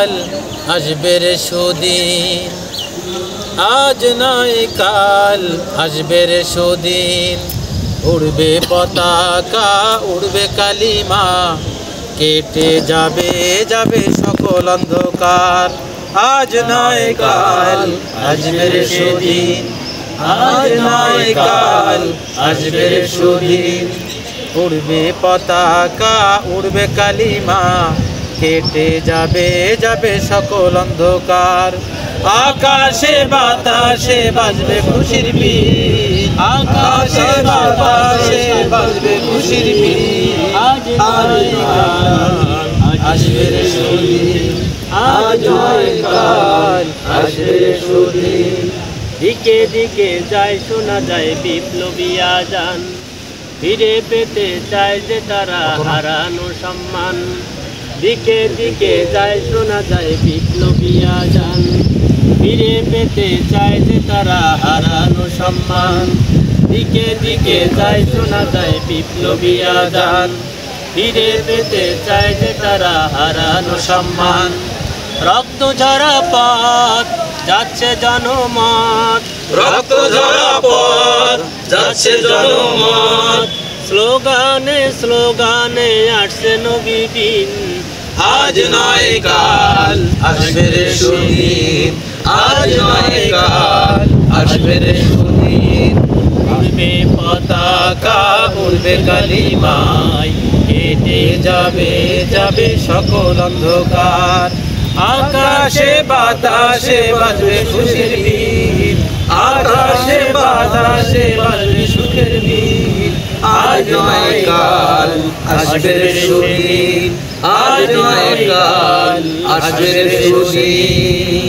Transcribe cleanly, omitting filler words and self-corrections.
কাল আসবে রে সুদিন, আজ নয় কাল আসবে রে সুদিন। উড়বে পতাকা উড়বে কালিমা, কেটে যাবে যাবে সকল অন্ধকার। আজ নয় কাল আসবে রে সুদিন, আজ নয় কাল আসবে রে সুদিন। উড়বে পতাকা উড়বে কালিমা, কেটে যাবে যাবে সকল অন্ধকার। আকাশে বাতাসে বাজবে খুশির বীণ, আকাশে বাতাসে বাজবে খুশির বীণ। আজ নয় কাল আসবে রে সুদিন, আজ নয় কাল আসবে রে সুদিন। দিকে দিকে যায় শোনা যায় বিপ্লবী আজান, ফিরে পেতে চায় যে তারা হারানো সম্মান। দিকে দিকে যায় শোনা যায় বিপ্লবী আজান, ফিরে পেতে চায় যে তারা হারানো সম্মান। দিকে দিকে যায় শোনা যায় বিপ্লবী আজান, ফিরে পেতে চায় যে তারা হারানো সম্মান। রক্ত ঝরা পথ যাচ্ছে জনমত, রক্ত ঝরা পথ যাচ্ছে জনমত। স্লোগানে স্লোগানে আসছে নবী দিন। আজ নয় কাল আসবে রে সুদিন, আজ নয় কাল আসবে রে সুদিন। উড়বে পতাকা উড়বে কালিমায়, কেটে যাবে যাবে সকল অন্ধকার। আকাশে বাতাসে বাজবে খুশির বীণ, আকাশে বাতাসে বাজবে সুখের বীণ। আজ নয় কাল আসবে রে সুদিন, আজ নয় কাল আসবে রে সুদিন।